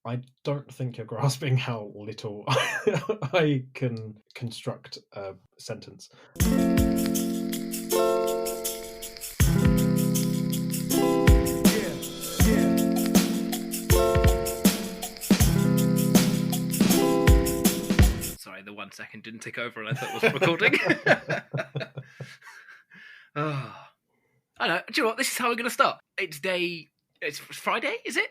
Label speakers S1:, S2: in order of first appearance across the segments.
S1: I don't think you're grasping how little I can construct a sentence.
S2: Sorry, the 1 second didn't tick over and I thought it wasn't recording. Oh. I know. Do you know what? This is how we're going to start. It's Friday, is it?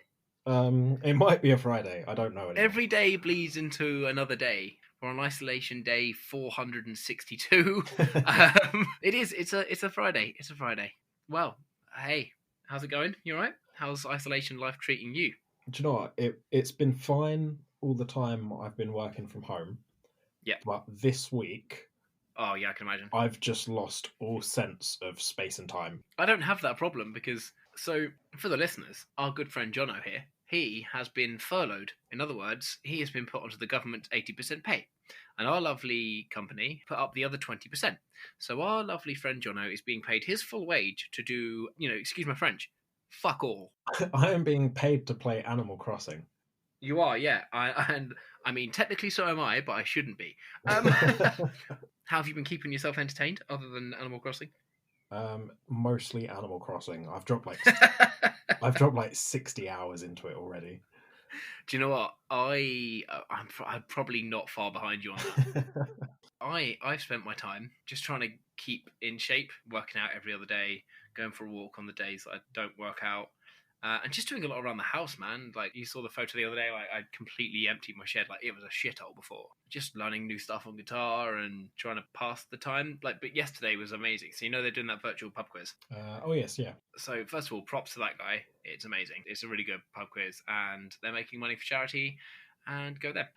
S1: It might be a Friday. I don't know anymore.
S2: Every day bleeds into another day. We're on isolation day 462. It is. It's a Friday. It's a Friday. Well, hey, how's it going? You all right? How's isolation life treating you?
S1: Do you know what? It's been fine all the time I've been working from home.
S2: Yeah.
S1: But this week,
S2: Oh, yeah, I can imagine.
S1: I've just lost all sense of space and time.
S2: I don't have that problem because, so for the listeners, our good friend Jono here, he has been furloughed. In other words, he has been put onto the government's 80% pay. And our lovely company put up the other 20%. So our lovely friend Jono is being paid his full wage to do, excuse my French, fuck all.
S1: I am being paid to play Animal Crossing.
S2: You are, yeah. I mean, technically so am I, but I shouldn't be. How have you been keeping yourself entertained other than Animal Crossing?
S1: Mostly Animal Crossing. I've dropped like 60 hours into it already.
S2: Do you know what? I'm probably not far behind you on that. I've spent my time just trying to keep in shape, working out every other day, going for a walk on the days that I don't work out. And just doing a lot around the house, man. Like, you saw the photo the other day, like, I completely emptied my shed. Like, it was a shithole before. Just learning new stuff on guitar and trying to pass the time. Like, but yesterday was amazing. So, they're doing that virtual pub quiz.
S1: Oh, yes, yeah.
S2: So, first of all, props to that guy. It's amazing. It's a really good pub quiz. And they're making money for charity. And go there.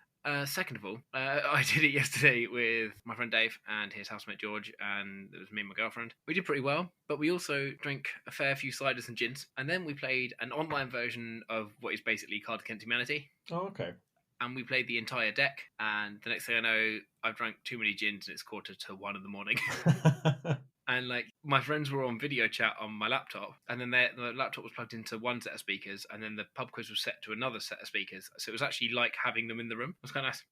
S2: Second of all, I did it yesterday with my friend Dave and his housemate George, and it was me and my girlfriend. We did pretty well, but we also drank a fair few ciders and gins, and then we played an online version of what is basically Card Against Humanity.
S1: Oh, okay.
S2: And we played the entire deck, and the next thing I know, I've drank too many gins and it's 1:45 in the morning. And like, my friends were on video chat on my laptop, and then the laptop was plugged into one set of speakers, and then the pub quiz was set to another set of speakers. So it was actually like having them in the room. It was kind of nice.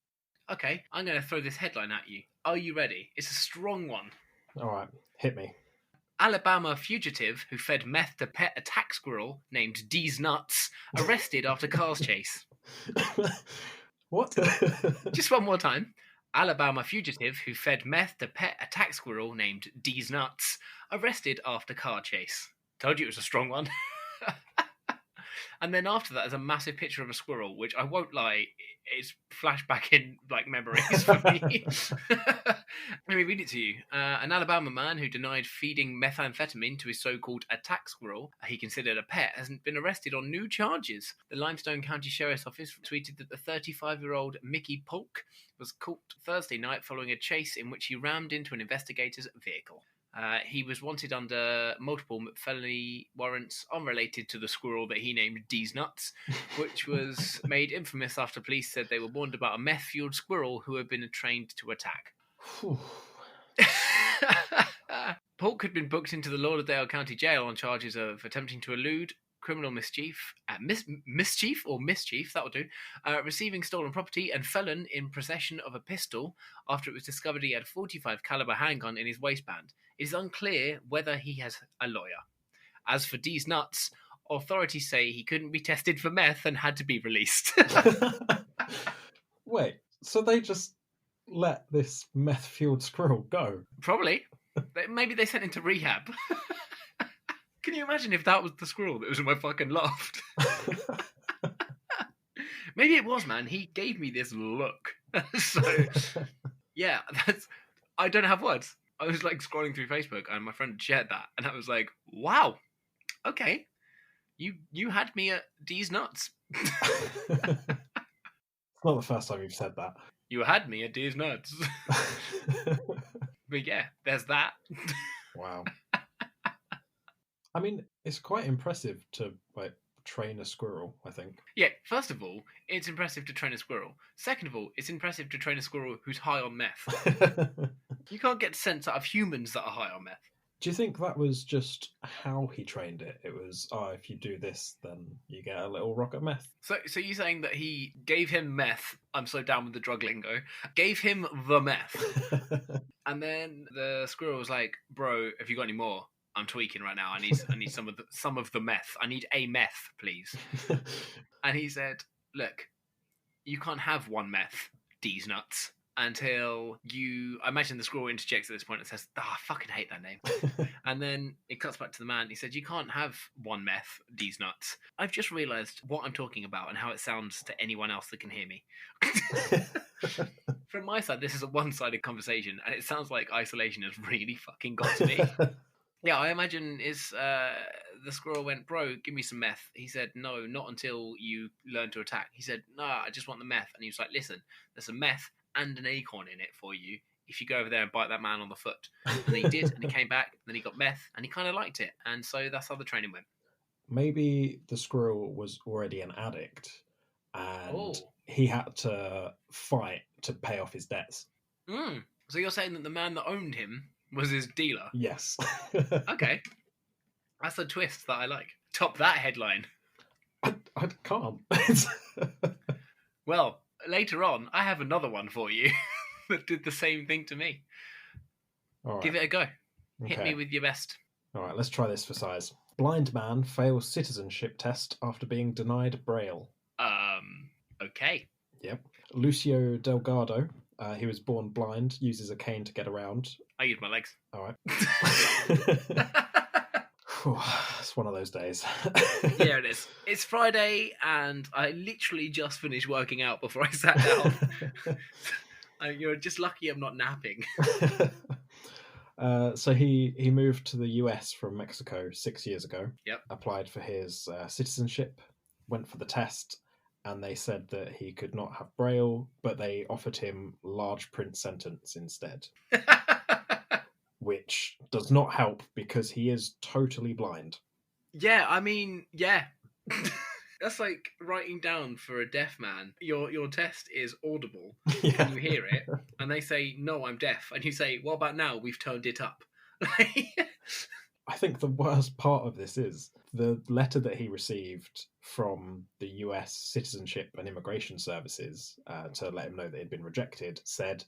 S2: Okay, I'm going to throw this headline at you. Are you ready? It's a strong one.
S1: All right, hit me.
S2: Alabama fugitive who fed meth to pet attack squirrel named D's Nuts arrested after cars chase.
S1: What?
S2: Just one more time. Alabama fugitive who fed meth to pet attack squirrel named D's Nuts arrested after car chase. Told you it was a strong one. And then after that, there's a massive picture of a squirrel, which I won't lie, it's flashback in like memories for me. Let me read it to you. An Alabama man who denied feeding methamphetamine to his so-called attack squirrel, he considered a pet, hasn't been arrested on new charges. The Limestone County Sheriff's Office tweeted that the 35-year-old Mickey Polk was caught Thursday night following a chase in which he rammed into an investigator's vehicle. He was wanted under multiple felony warrants unrelated to the squirrel that he named D's Nuts, which was made infamous after police said they were warned about a meth-fueled squirrel who had been trained to attack. Polk had been booked into the Lauderdale County Jail on charges of attempting to elude criminal mischief, mischief, that'll do, receiving stolen property, and felon in possession of a pistol after it was discovered he had a .45 caliber handgun in his waistband. It is unclear whether he has a lawyer. As for D's Nuts, authorities say he couldn't be tested for meth and had to be released.
S1: Wait, so they just let this meth-fueled squirrel go?
S2: Probably. Maybe they sent him to rehab. Can you imagine if that was the squirrel that was in my fucking loft? Maybe it was, man. He gave me this look. So, yeah, I don't have words. I was like scrolling through Facebook and my friend shared that, and I was like, wow, okay. You had me at D's Nuts.
S1: It's not the first time you've said that.
S2: You had me at D's Nuts. But yeah, there's that.
S1: Wow. I mean, it's quite impressive to like train a squirrel, I think.
S2: Yeah, first of all, it's impressive to train a squirrel. Second of all, it's impressive to train a squirrel who's high on meth. You can't get sense out of humans that are high on meth.
S1: Do you think that was just how he trained it? It was, if you do this, then you get a little rock of meth.
S2: So you're saying that he gave him meth? I'm so down with the drug lingo. Gave him the meth, and then the squirrel was like, "Bro, have you got any more? I'm tweaking right now. I need some of the meth. I need a meth, please." And he said, "Look, you can't have one meth, D's nuts, until you." I imagine the squirrel interjects at this point and says, "Ah, I fucking hate that name." And then it cuts back to the man. He said, "You can't have one meth, D's nuts." I've just realised what I'm talking about and how it sounds to anyone else that can hear me. From my side, this is a one-sided conversation, and it sounds like isolation has really fucking got to me. Yeah, I imagine the squirrel went, "Bro, give me some meth." He said, "No, not until you learn to attack." He said, "No, I just want the meth." And he was like, "Listen, there's some meth and an acorn in it for you if you go over there and bite that man on the foot." And he did, and he came back, and then he got meth, and he kind of liked it. And so that's how the training went.
S1: Maybe the squirrel was already an addict and he had to fight to pay off his debts.
S2: So you're saying that the man that owned him was his dealer?
S1: Yes.
S2: Okay. That's a twist that I like. Top that headline.
S1: I can't.
S2: Well, later on, I have another one for you that did the same thing to me.
S1: All right.
S2: Give it a go.
S1: Okay.
S2: Hit me with your best.
S1: All right, let's try this for size. Blind man fails citizenship test after being denied Braille.
S2: Okay.
S1: Yep. Lucio Delgado, he was born blind, uses a cane to get around.
S2: I use my legs.
S1: All right. It's one of those days.
S2: Yeah, it is. It's Friday, and I literally just finished working out before I sat down. You're just lucky I'm not napping.
S1: So he moved to the US from Mexico 6 years ago.
S2: Yep.
S1: Applied for his citizenship, went for the test, and they said that he could not have Braille, but they offered him large print sentence instead. Which does not help because he is totally blind.
S2: Yeah, I mean, yeah. That's like writing down for a deaf man. Your test is audible. Yeah. And you hear it, and they say, "No, I'm deaf." And you say, "What about now? We've turned it up."
S1: I think the worst part of this is the letter that he received from the US Citizenship and Immigration Services to let him know that he'd been rejected said,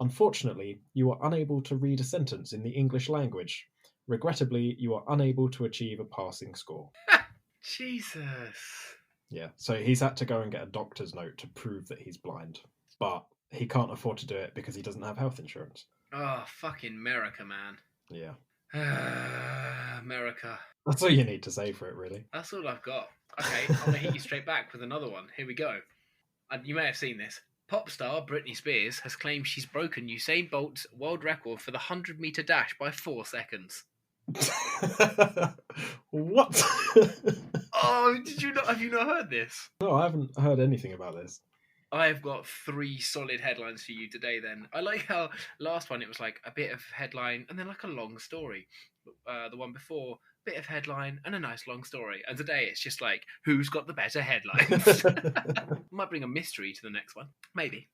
S1: "Unfortunately, you are unable to read a sentence in the English language. Regrettably, you are unable to achieve a passing score."
S2: Jesus.
S1: Yeah, so he's had to go and get a doctor's note to prove that he's blind, but he can't afford to do it because he doesn't have health insurance.
S2: Oh, fucking America, man.
S1: Yeah.
S2: America.
S1: That's all you need to say for it, really.
S2: That's all I've got. Okay, I'm going to hit you straight back with another one. Here we go. You may have seen this. Pop star Britney Spears has claimed she's broken Usain Bolt's world record for the 100-meter dash by 4 seconds.
S1: What?
S2: Oh, did you not? Have you not heard this?
S1: No, I haven't heard anything about this.
S2: I've got 3 solid headlines for you today then. I like how last one it was like a bit of headline and then like a long story. The one before, bit of headline and a nice long story. And today it's just like, who's got the better headlines? Might bring a mystery to the next one. Maybe.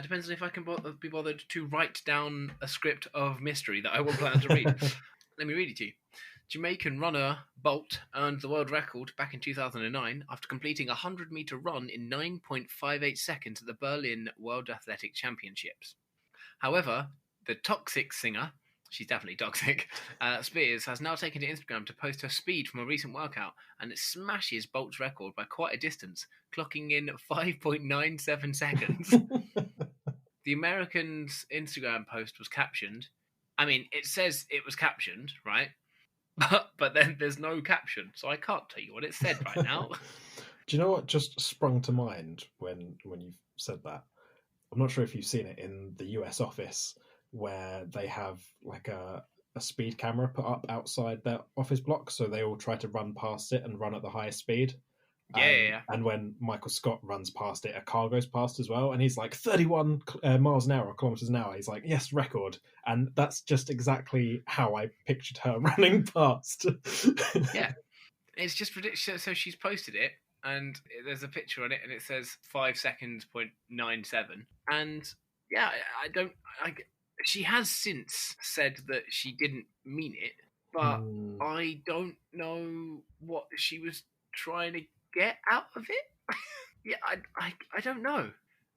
S2: Depends on if I can be bothered to write down a script of mystery that I will plan to read. Let me read it to you. Jamaican runner Bolt earned the world record back in 2009 after completing a 100-meter run in 9.58 seconds at the Berlin World Athletic Championships. However, the toxic singer, she's definitely toxic, Spears has now taken to Instagram to post her speed from a recent workout, and it smashes Bolt's record by quite a distance, clocking in 5.97 seconds. The American's Instagram post was captioned. I mean, it says it was captioned, right? But then there's no caption, so I can't tell you what it said right now.
S1: Do you know what just sprung to mind when you said that? I'm not sure if you've seen it in the US office where they have like a speed camera put up outside their office block, so they all try to run past it and run at the highest speed.
S2: Yeah.
S1: And when Michael Scott runs past it, a car goes past as well, and he's like 31 miles an hour, kilometers an hour. He's like, yes, record. And that's just exactly how I pictured her running past.
S2: Yeah, it's just ridiculous. So she's posted it, and there's a picture on it, and it says 5 seconds .97. And yeah, She has since said that she didn't mean it, but
S1: Mm.
S2: I don't know what she was trying to get out of it. Yeah, I don't know.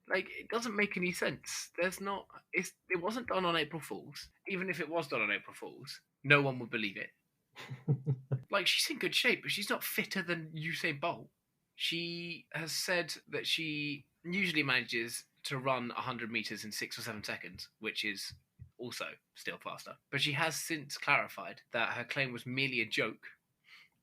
S2: Like, it doesn't make any sense. It wasn't done on April Fool's. Even if it was done on April Fool's, no one would believe it. Like, she's in good shape, but she's not fitter than Usain Bolt. She has said that she usually manages to run 100 meters in 6 or 7 seconds, which is also still faster. But she has since clarified that her claim was merely a joke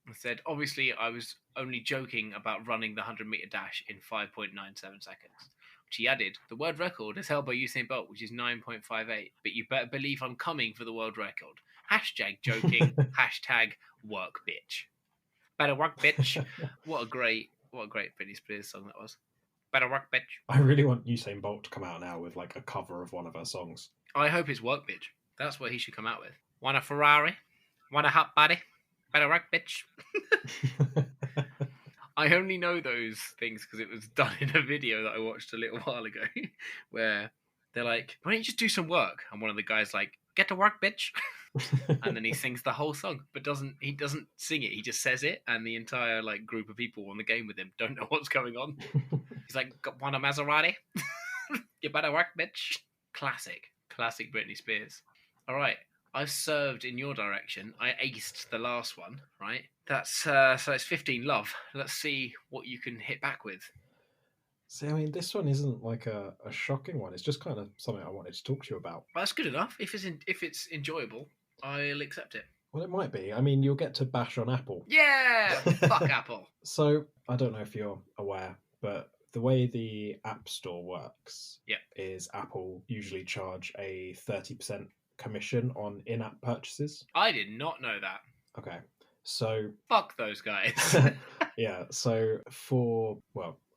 S2: and said, obviously, I was only joking about running the 100-meter dash in 5.97 seconds. She added, the world record is held by Usain Bolt, which is 9.58, but you better believe I'm coming for the world record. Hashtag joking, hashtag work bitch. Better work bitch. What a great Britney Spears song that was. Better work bitch.
S1: I really want Usain Bolt to come out now with like a cover of one of her songs.
S2: I hope it's work bitch. That's what he should come out with. Want a Ferrari? Want a hot body? Better work bitch. I only know those things because it was done in a video that I watched a little while ago where they're like, why don't you just do some work? And one of the guys like, get to work, bitch. And then he sings the whole song, but he doesn't sing it. He just says it, and the entire like group of people on the game with him don't know what's going on. He's like, want a Maserati? You better work, bitch. Classic Britney Spears. All right. I've served in your direction. I aced the last one, right? That's so it's 15 love. Let's see what you can hit back with.
S1: See, I mean, this one isn't like a shocking one. It's just kind of something I wanted to talk to you about.
S2: Well, that's good enough. If it's enjoyable, I'll accept it.
S1: Well, it might be. I mean, you'll get to bash on Apple.
S2: Yeah, fuck Apple.
S1: So, I don't know if you're aware, but the way the App Store works is Apple usually charge a 30% commission on in-app purchases.
S2: I did not know that.
S1: Okay. So...
S2: fuck those guys.
S1: Yeah, so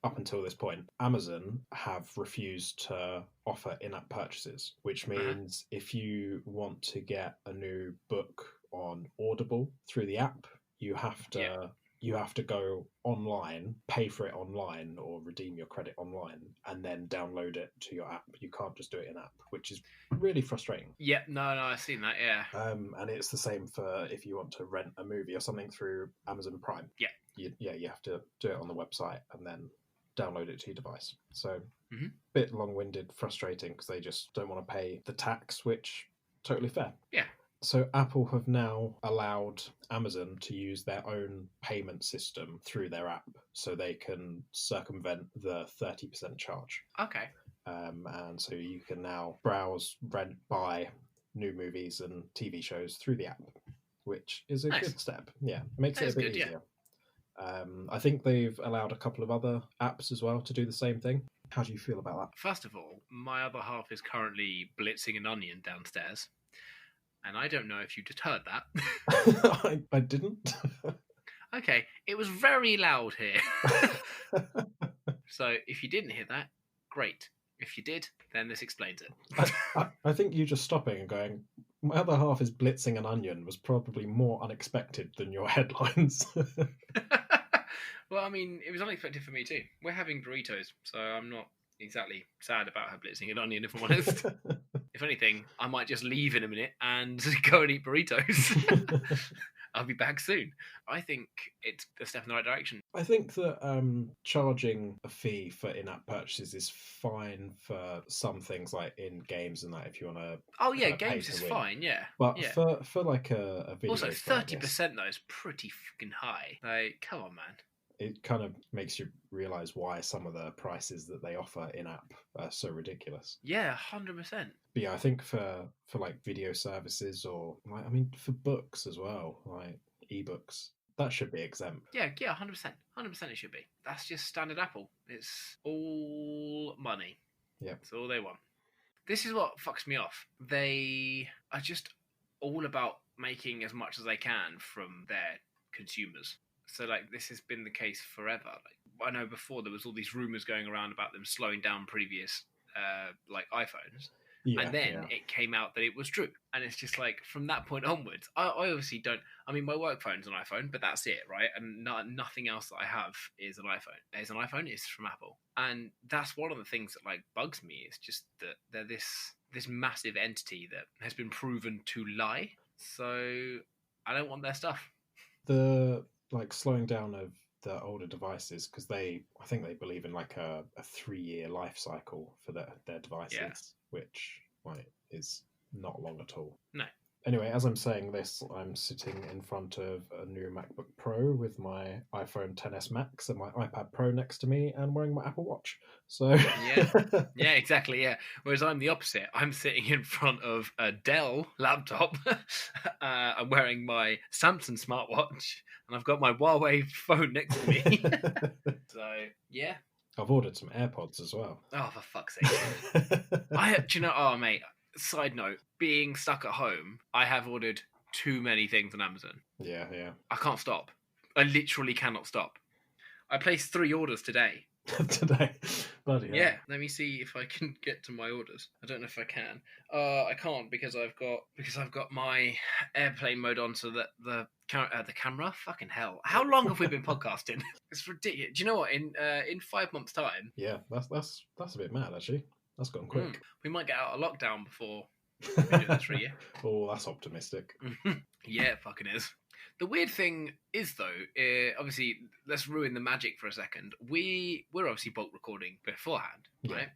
S1: up until this point, Amazon have refused to offer in-app purchases, which means if you want to get a new book on Audible through the app, you have to go online, pay for it online, or redeem your credit online, and then download it to your app. You can't just do it in app, which is really frustrating.
S2: Yeah, no, I've seen that, yeah.
S1: And it's the same for if you want to rent a movie or something through Amazon Prime.
S2: Yeah.
S1: You have to do it on the website and then download it to your device. So, bit long-winded, frustrating, because they just don't want to pay the tax, which totally fair.
S2: Yeah.
S1: So Apple have now allowed Amazon to use their own payment system through their app, so they can circumvent the 30% charge.
S2: Okay.
S1: And so you can now browse, rent, buy new movies and TV shows through the app, which is a good step. Yeah, it makes it a bit easier. Yeah. I think they've allowed a couple of other apps as well to do the same thing. How do you feel about that?
S2: First of all, my other half is currently blitzing an onion downstairs. And I don't know if you just heard that.
S1: I didn't.
S2: Okay, it was very loud here. So if you didn't hear that, great. If you did, then this explains it.
S1: I think you just stopping and going, my other half is blitzing an onion was probably more unexpected than your headlines.
S2: Well, I mean, it was unexpected for me too. We're having burritos, so I'm not exactly sad about her blitzing an onion, if I'm honest. If anything, I might just leave in a minute and go and eat burritos. I'll be back soon. I think it's a step in the right direction.
S1: I think that charging a fee for in-app purchases is fine for some things, like in games and that, if you want to...
S2: Oh, yeah, games is fine, yeah.
S1: But for like a video...
S2: Also, 30% though is pretty fucking high. Like, come on, man.
S1: It kind of makes you realise why some of the prices that they offer in-app are so ridiculous.
S2: Yeah, 100%.
S1: But yeah, I think for like video services or, like, I mean, for books as well, like ebooks, that should be exempt.
S2: Yeah, 100%. 100% it should be. That's just standard Apple. It's all money.
S1: Yeah.
S2: That's all they want. This is what fucks me off. They are just all about making as much as they can from their consumers. So, like, this has been the case forever. Like, I know before there was all these rumours going around about them slowing down previous, like, iPhones. Yeah, and then it came out that it was true. And it's just like, from that point onwards, I obviously don't... I mean, my work phone's an iPhone, but that's it, right? And nothing else that I have is an iPhone. There's an iPhone, it's from Apple. And that's one of the things that, like, bugs me. It's just that they're this this massive entity that has been proven to lie. So I don't want their stuff.
S1: The slowing down of the older devices, because I think they believe in like a 3-year life cycle for their devices, which is not long at all.
S2: No.
S1: Anyway, as I'm saying this, I'm sitting in front of a new MacBook Pro with my iPhone XS Max and my iPad Pro next to me and wearing my Apple Watch. So
S2: yeah, exactly, yeah. Whereas I'm the opposite. I'm sitting in front of a Dell laptop. I'm wearing my Samsung smartwatch and I've got my Huawei phone next to me. So, yeah.
S1: I've ordered some AirPods as well.
S2: Oh, for fuck's sake. Do you know, oh, mate, side note, being stuck at home, I have ordered too many things on Amazon.
S1: Yeah.
S2: I can't stop. I literally cannot stop. I placed 3 orders today.
S1: Today? Bloody hell.
S2: Yeah, let me see if I can get to my orders. I don't know if I can. I can't because I've got my airplane mode on, so that the camera. Fucking hell! How long have we been podcasting? It's ridiculous. Do you know what? In 5 months' time.
S1: Yeah, that's a bit mad actually. That's gone quick.
S2: We might get out of lockdown before we do this for a year.
S1: Oh, that's optimistic.
S2: Yeah, it fucking is. The weird thing is, though, obviously, let's ruin the magic for a second. We're obviously bulk recording beforehand, right?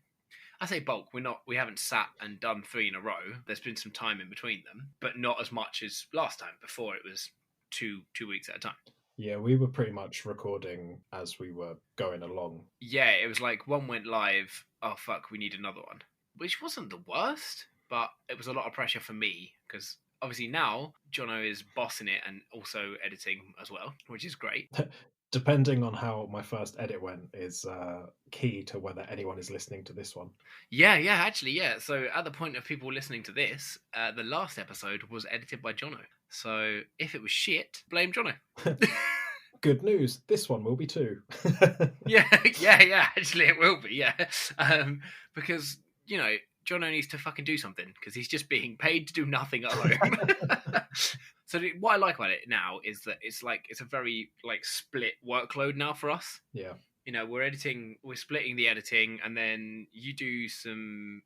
S2: I say bulk. We haven't sat and done 3 in a row. There's been some time in between them, but not as much as last time. Before, it was two weeks at a time.
S1: Yeah, we were pretty much recording as we were going along.
S2: Yeah, it was like one went live. Oh fuck, we need another one, which wasn't the worst, but it was a lot of pressure for me because. Obviously now, Jono is bossing it and also editing as well, which is great.
S1: Depending on how my first edit went is key to whether anyone is listening to this one.
S2: Yeah, actually, yeah. So at the point of people listening to this, the last episode was edited by Jono. So if it was shit, blame Jono.
S1: Good news, this one will be too.
S2: yeah, actually it will be, yeah. Because, you know, Jono needs to fucking do something because he's just being paid to do nothing at home. So what I like about it now is that it's a very split workload now for us.
S1: Yeah.
S2: You know, we're splitting the editing, and then you do some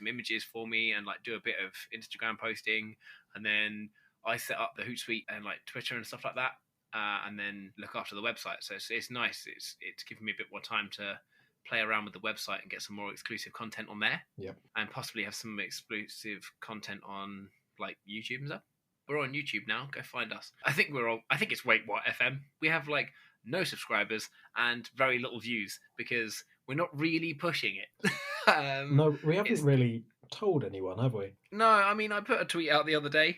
S2: images for me and do a bit of Instagram posting, and then I set up the Hootsuite and Twitter and stuff like that, and then look after the website. So it's nice. It's giving me a bit more time to play around with the website and get some more exclusive content on there.
S1: Yep. And
S2: possibly have some exclusive content on YouTube and stuff. We're on YouTube now. Go find us. I think it's Wait What FM. We have no subscribers and very little views because we're not really pushing it.
S1: No, we haven't really told anyone, have we?
S2: No, I mean, I put a tweet out the other day.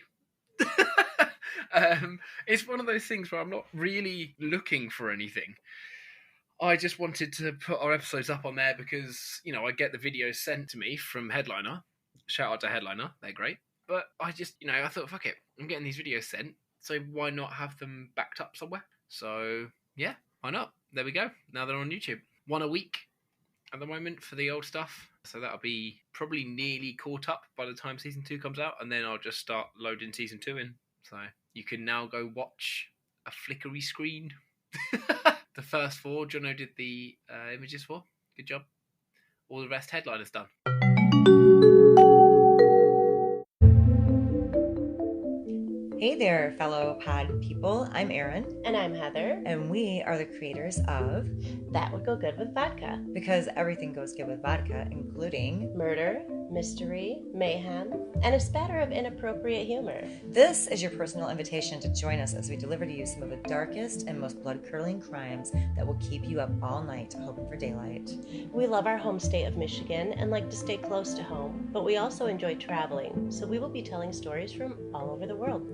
S2: It's one of those things where I'm not really looking for anything. I just wanted to put our episodes up on there because, I get the videos sent to me from Headliner. Shout out to Headliner. They're great. But I just, I thought, fuck it. I'm getting these videos sent. So why not have them backed up somewhere? So, yeah, why not? There we go. Now they're on YouTube. 1 a week at the moment for the old stuff. So that'll be probably nearly caught up by the time Season 2 comes out. And then I'll just start loading Season 2 in. So you can now go watch a flickery screen. The first 4, Jono did the images for. Good job. All the rest, Headliner's done.
S3: Hey there, fellow pod people. I'm Erin.
S4: And I'm Heather.
S3: And we are the creators of
S4: That Would Go Good with Vodka.
S3: Because everything goes good with vodka, including
S4: murder, mystery, mayhem, and a spatter of inappropriate humor.
S3: This is your personal invitation to join us as we deliver to you some of the darkest and most blood-curdling crimes that will keep you up all night hoping for daylight.
S4: We love our home state of Michigan and like to stay close to home, but we also enjoy traveling, so we will be telling stories from all over the world.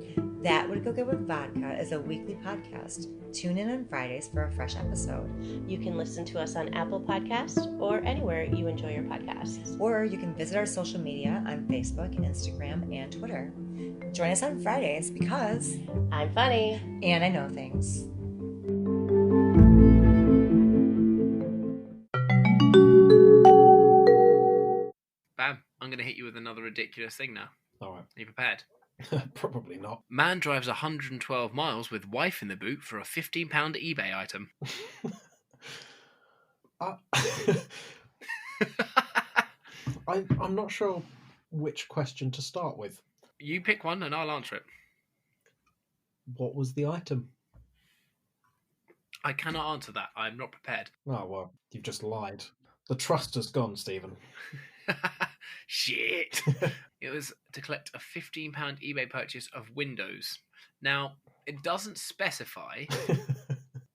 S3: That Would Go Good with Vodka is a weekly podcast. Tune in on Fridays for a fresh episode.
S4: You can listen to us on Apple Podcasts or anywhere you enjoy your podcasts.
S3: Or you can visit our social media on Facebook, Instagram, and Twitter. Join us on Fridays because
S4: I'm funny
S3: and I know things.
S2: Bam. I'm going to hit you with another ridiculous thing now.
S1: All right.
S2: Are you prepared?
S1: Probably not.
S2: Man drives 112 miles with wife in the boot for a £15 eBay item.
S1: I'm not sure which question to start with.
S2: You pick one and I'll answer it.
S1: What was the item?
S2: I cannot answer that. I'm not prepared.
S1: Oh, well, you've just lied. The trust has gone, Stephen.
S2: Shit. It was to collect a £15 eBay purchase of windows. Now, it doesn't specify.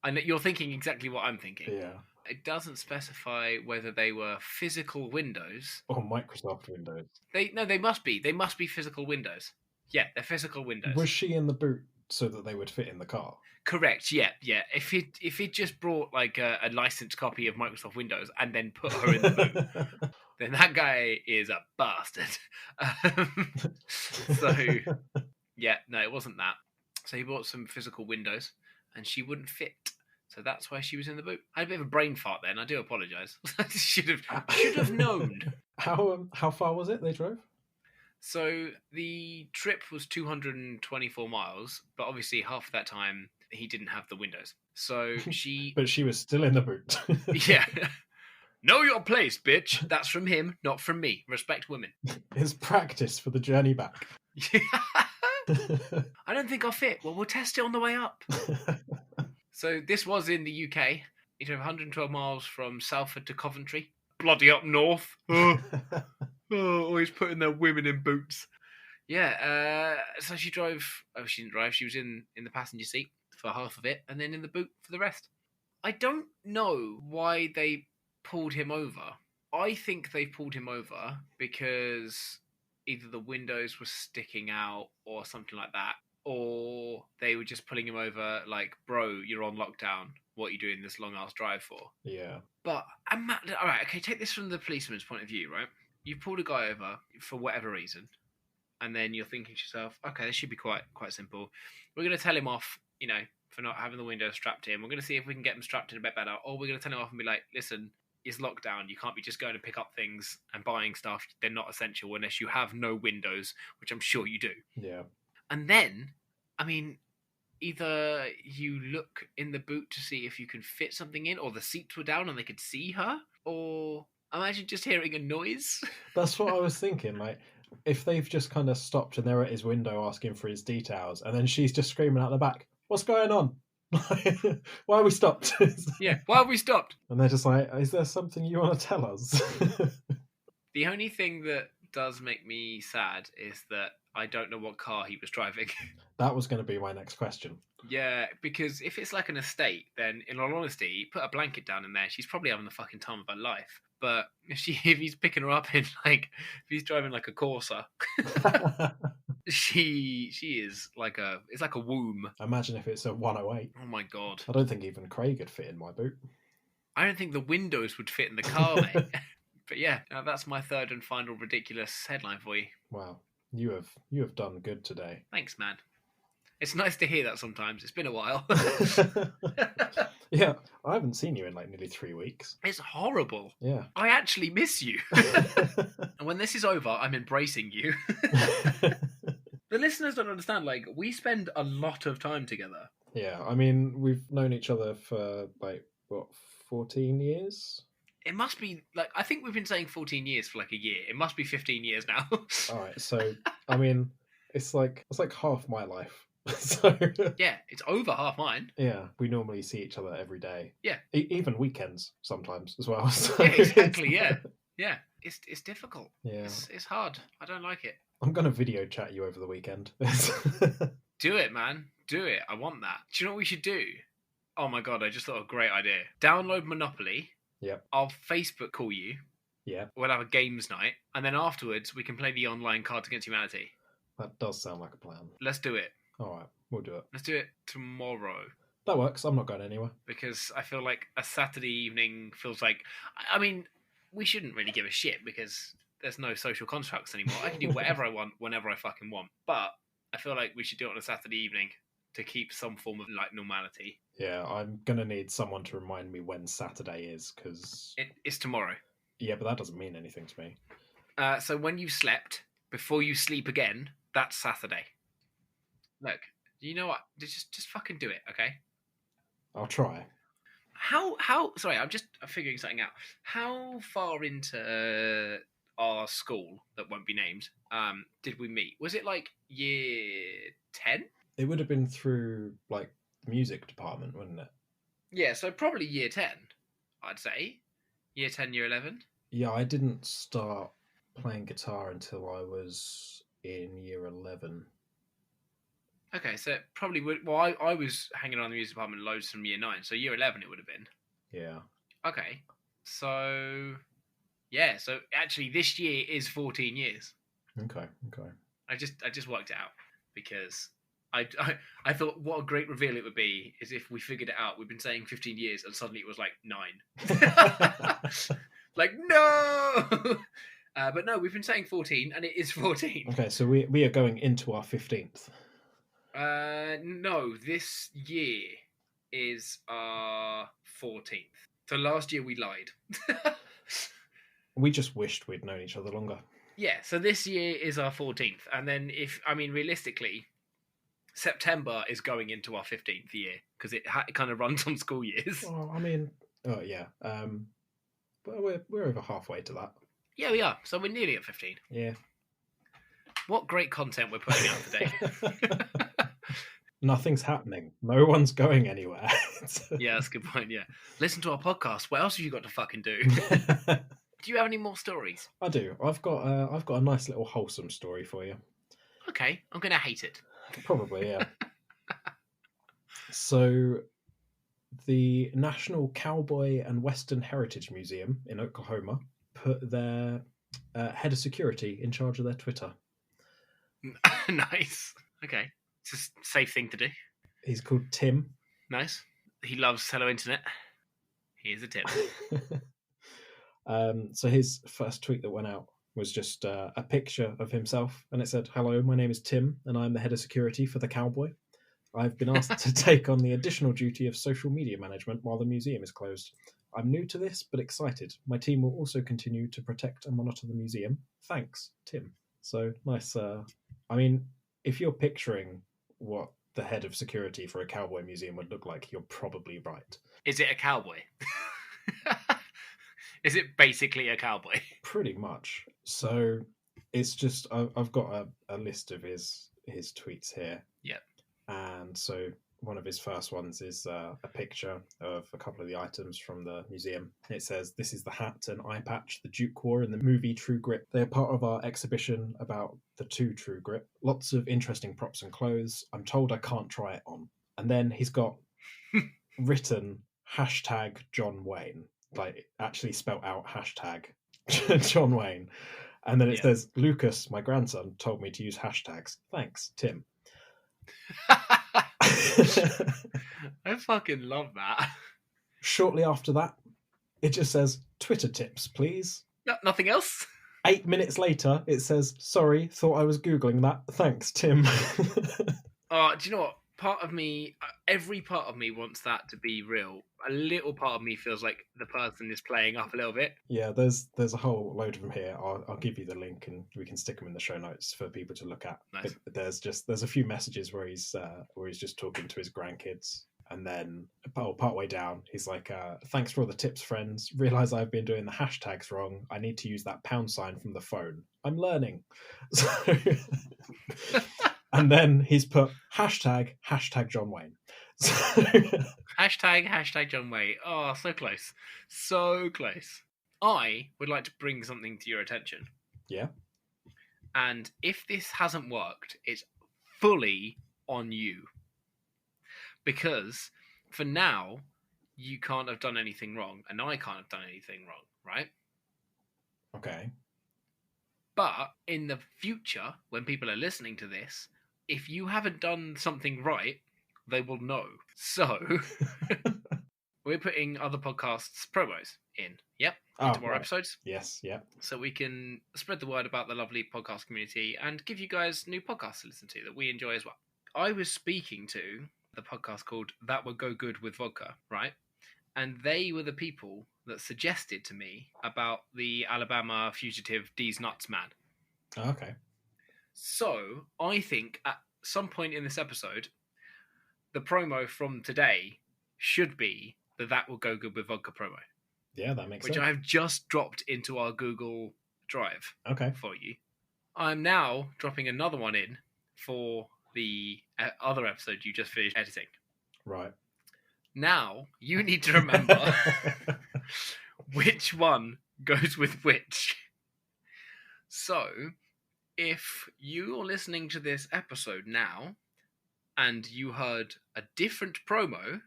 S2: I know you're thinking exactly what I'm thinking.
S1: Yeah.
S2: It doesn't specify whether they were physical windows.
S1: Or Microsoft Windows.
S2: They must be. They must be physical windows. Yeah, they're physical windows.
S1: Was she in the boot so that they would fit in the car?
S2: Correct. Yeah. If it just brought like a licensed copy of Microsoft Windows and then put her in the boot, then that guy is a bastard. So yeah, no, it wasn't that. So he bought some physical windows, and she wouldn't fit. So that's why she was in the boot. I had a bit of a brain fart then. I do apologise. should have known.
S1: How far was it they drove?
S2: So the trip was 224 miles, but obviously half of that time he didn't have the windows. So she...
S1: But she was still in the boot.
S2: Yeah. Know your place, bitch. That's from him, not from me. Respect women.
S1: It's practice for the journey back.
S2: I don't think I'll fit. Well, we'll test it on the way up. So this was in the UK. He drove 112 miles from Salford to Coventry. Bloody up north. Always putting their women in boots. Yeah, so she drove... Oh, she didn't drive. She was in the passenger seat for half of it and then in the boot for the rest. I don't know why they pulled him over. I think they pulled him over because either the windows were sticking out or something like that, or they were just pulling him over like, bro, you're on lockdown. What are you doing this long-ass drive for?
S1: Yeah.
S2: But, all right, okay, take this from the policeman's point of view, right? You pulled a guy over for whatever reason, and then you're thinking to yourself, okay, this should be quite simple. We're going to tell him off, for not having the window strapped in. We're going to see if we can get him strapped in a bit better, or we're going to tell him off and be like, listen, it's lockdown. You can't be just going to pick up things and buying stuff. They're not essential unless you have no windows, which I'm sure you do.
S1: Yeah.
S2: And then, either you look in the boot to see if you can fit something in, or the seats were down and they could see her, or imagine just hearing a noise.
S1: That's what I was thinking. Like, if they've just kind of stopped and they're at his window asking for his details, and then she's just screaming out the back, "What's going on? Why are we stopped?"
S2: Yeah, why have we stopped?
S1: And they're just like, "Is there something you want to tell us?"
S2: The only thing that does make me sad is that I don't know what car he was driving.
S1: That was going to be my next question.
S2: Yeah, because if it's like an estate, then in all honesty, put a blanket down in there, she's probably having the fucking time of her life. But if he's picking her up in if he's driving like a Corsa, she is like it's like a womb.
S1: Imagine if it's a 108.
S2: Oh my god!
S1: I don't think even Craig would fit in my boot.
S2: I don't think the windows would fit in the car, mate. But yeah, that's my third and final ridiculous headline for you.
S1: Wow, you have done good today.
S2: Thanks, man. It's nice to hear that sometimes. It's been a while.
S1: Yeah, I haven't seen you in like nearly 3 weeks.
S2: It's horrible.
S1: Yeah.
S2: I actually miss you. And when this is over, I'm embracing you. The listeners don't understand, we spend a lot of time together.
S1: Yeah, we've known each other for 14 years?
S2: It must be I think we've been saying 14 years for a year. It must be 15 years now.
S1: All right, so it's like half my life. So
S2: yeah, it's over half mine.
S1: Yeah, we normally see each other every day.
S2: Yeah,
S1: even weekends sometimes as well. So
S2: yeah, exactly. Yeah. It's difficult.
S1: Yeah,
S2: it's hard. I don't like it.
S1: I'm gonna video chat you over the weekend.
S2: Do it, man. Do it. I want that. Do you know what we should do? Oh my god, I just thought of a great idea. Download Monopoly.
S1: Yep.
S2: I'll Facebook call you.
S1: Yeah.
S2: We'll have a games night, and then afterwards we can play the online Cards Against Humanity.
S1: That does sound like a plan.
S2: Let's do it.
S1: All right, we'll do it.
S2: Let's do it tomorrow.
S1: That works. I'm not going anywhere.
S2: Because I feel like a Saturday evening feels like... we shouldn't really give a shit because there's no social constructs anymore. I can do whatever I want, whenever I fucking want. But I feel like we should do it on a Saturday evening to keep some form of normality.
S1: Yeah, I'm going to need someone to remind me when Saturday is, because...
S2: It's tomorrow.
S1: Yeah, but that doesn't mean anything to me.
S2: So when you've slept, before you sleep again, that's Saturday. Look, you know what? Just fucking do it, okay?
S1: I'll try.
S2: How? Sorry, I'm just figuring something out. How far into our school that won't be named, did we meet? Was it like year 10?
S1: It would have been through like the music department, wouldn't it?
S2: Yeah, so probably year 10, I'd say. Year 10, year 11.
S1: Yeah, I didn't start playing guitar until I was in year 11.
S2: Okay, so it probably would. Well, I was hanging around the music department loads from year 9, so year 11 it would have been.
S1: Yeah.
S2: Okay, so yeah, so actually this year is 14 years.
S1: Okay.
S2: I just worked it out because I thought what a great reveal it would be is if we figured it out. We've been saying 15 years and suddenly it was like 9. Like no, but no, we've been saying 14 and it is 14.
S1: Okay, so we are going into our 15th.
S2: No, this year is our 14th. So last year we lied.
S1: We just wished we'd known each other longer.
S2: Yeah, so this year is our 14th. And then realistically, September is going into our 15th year because it kind of runs on school years.
S1: Well, yeah. But we're over halfway to that.
S2: Yeah, we are. So we're nearly at 15.
S1: Yeah.
S2: What great content we're putting out today.
S1: Nothing's happening. No one's going anywhere.
S2: Yeah, that's a good point, yeah. Listen to our podcast. What else have you got to fucking do? Do you have any more stories?
S1: I do. I've got a nice little wholesome story for you.
S2: Okay, I'm going to hate it.
S1: Probably, yeah. So, the National Cowboy and Western Heritage Museum in Oklahoma put their head of security in charge of their Twitter.
S2: Nice. Okay. It's a safe thing to do.
S1: He's called Tim.
S2: Nice. He loves Hello Internet. He is a Tim.
S1: So his first tweet that went out was just a picture of himself, and it said, "Hello, my name is Tim, and I'm the head of security for the Cowboy. I've been asked to take on the additional duty of social media management while the museum is closed. I'm new to this, but excited. My team will also continue to protect and monitor the museum. Thanks, Tim." So nice. If you're picturing what the head of security for a cowboy museum would look like, you're probably right.
S2: Is it a cowboy? Is it basically a cowboy?
S1: Pretty much. So it's just I've got a list of his tweets here.
S2: Yep.
S1: And so one of his first ones is a picture of a couple of the items from the museum. It says, "This is the hat and eye patch the Duke wore in the movie True Grit. They are part of our exhibition about the 2 True Grit. Lots of interesting props and clothes. I'm told I can't try it on." And then he's got written #John Wayne, like actually spelt out #John Wayne. And then it says, "Lucas, my grandson, told me to use hashtags. Thanks, Tim."
S2: I fucking love that.
S1: Shortly after that, it just says, "Twitter tips, please."
S2: Nothing else?
S1: 8 minutes later, it says, "Sorry, thought I was Googling that. Thanks, Tim."
S2: Do you know what? Part of me, every part of me wants that to be real. A little part of me feels like the person is playing up a little bit.
S1: Yeah, there's a whole load of them here. I'll give you the link and we can stick them in the show notes for people to look at.
S2: Nice.
S1: But there's a few messages where he's just talking to his grandkids, and then partway down he's like, "Thanks for all the tips, friends. Realise I've been doing the hashtags wrong. I need to use that # from the phone. I'm learning." So, and then he's put #John Wayne. So,
S2: #, John Wayne. Oh, so close. So close. I would like to bring something to your attention.
S1: Yeah.
S2: And if this hasn't worked, it's fully on you. Because for now, you can't have done anything wrong, and I can't have done anything wrong, right?
S1: Okay.
S2: But in the future, when people are listening to this, if you haven't done something right, they will know. So we're putting other podcasts' promos in, into our episodes.
S1: Yes, yeah.
S2: So we can spread the word about the lovely podcast community and give you guys new podcasts to listen to that we enjoy as well. I was speaking to the podcast called That Would Go Good with Vodka, right? And they were the people that suggested to me about the Alabama fugitive D's Nuts man.
S1: Okay.
S2: So I think at some point in this episode, the promo from today should be the That Will Go Good with Vodka promo.
S1: Yeah, that makes sense.
S2: Which I have just dropped into our Google Drive
S1: Okay.
S2: for you. I'm now dropping another one in for the other episode you just finished editing.
S1: Right.
S2: Now, you need to remember which one goes with which. So, if you're listening to this episode now and you heard a different promo,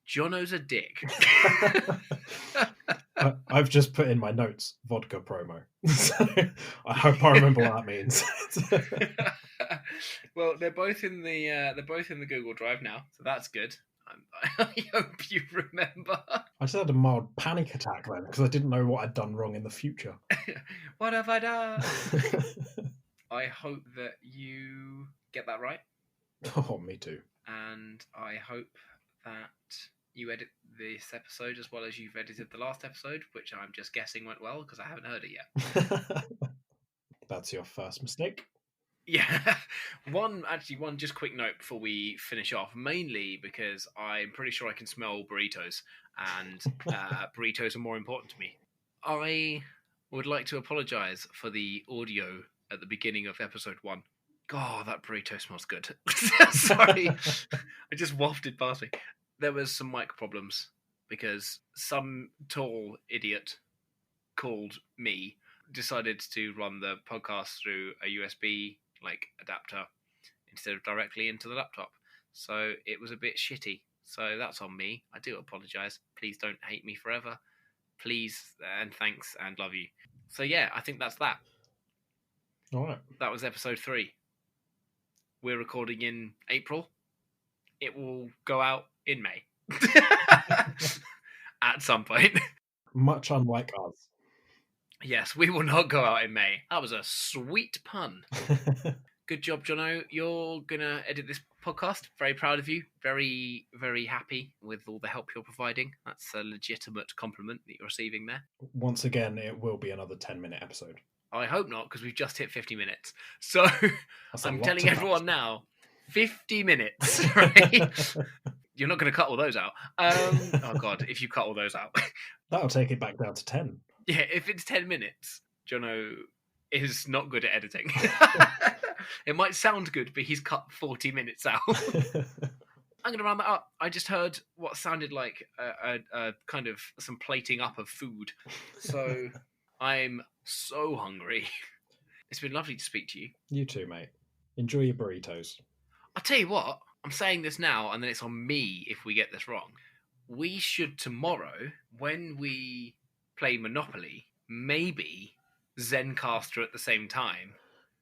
S2: Jono's a dick.
S1: I've just put in my notes vodka promo. So I hope I remember what that means.
S2: Well, they're both in the Google Drive now, so that's good. I hope you remember.
S1: I just had a mild panic attack then because I didn't know what I'd done wrong in the future.
S2: What have I done? I hope that you get that right.
S1: Oh, me too.
S2: And I hope that you edit this episode as well as you've edited the last episode, which I'm just guessing went well because I haven't heard it yet.
S1: That's your first mistake.
S2: Yeah. One just quick note before we finish off, mainly because I'm pretty sure I can smell burritos, and burritos are more important to me. I would like to apologise for the audio at the beginning of episode 1. God, that burrito smells good. Sorry. I just wafted past me. There was some mic problems because some tall idiot called me decided to run the podcast through a USB adapter instead of directly into the laptop. So it was a bit shitty. So that's on me. I do apologise. Please don't hate me forever. Please and thanks and love you. So yeah, I think that's that.
S1: All right.
S2: That was episode 3. We're recording in April. It will go out in May. At some point.
S1: Much unlike us.
S2: Yes, we will not go out in May. That was a sweet pun. Good job, Jono. You're going to edit this podcast. Very proud of you. Very, very happy with all the help you're providing. That's a legitimate compliment that you're receiving there.
S1: Once again, it will be another 10-minute episode.
S2: I hope not, because we've just hit 50 minutes. So I'm telling everyone now, 50 minutes, right? You're not going to cut all those out. Oh, God, if you cut all those out.
S1: That'll take it back down to 10.
S2: Yeah, if it's 10 minutes, Jono is not good at editing. It might sound good, but he's cut 40 minutes out. I'm going to round that up. I just heard what sounded like a kind of some plating up of food. So I'm so hungry. It's been lovely to speak to you.
S1: You too, mate. Enjoy your burritos.
S2: I'll tell you what, I'm saying this now, and then it's on me if we get this wrong. We should tomorrow, when we play Monopoly, maybe Zencaster at the same time.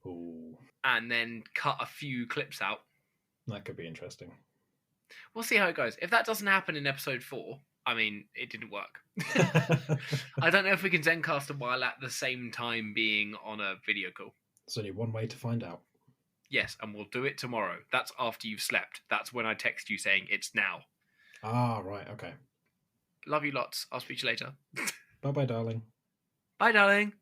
S1: Ooh,
S2: and then cut a few clips out.
S1: that could be interesting.
S2: We'll see how it goes. If that doesn't happen in episode 4, I mean, it didn't work. I don't know if we can Zencaster while at the same time being on a video call.
S1: There's only one way to find out.
S2: Yes, and we'll do it tomorrow. That's after you've slept. That's when I text you saying it's now.
S1: Ah, right, okay.
S2: Love you lots. I'll speak to you later.
S1: Bye-bye, darling.
S2: Bye, darling.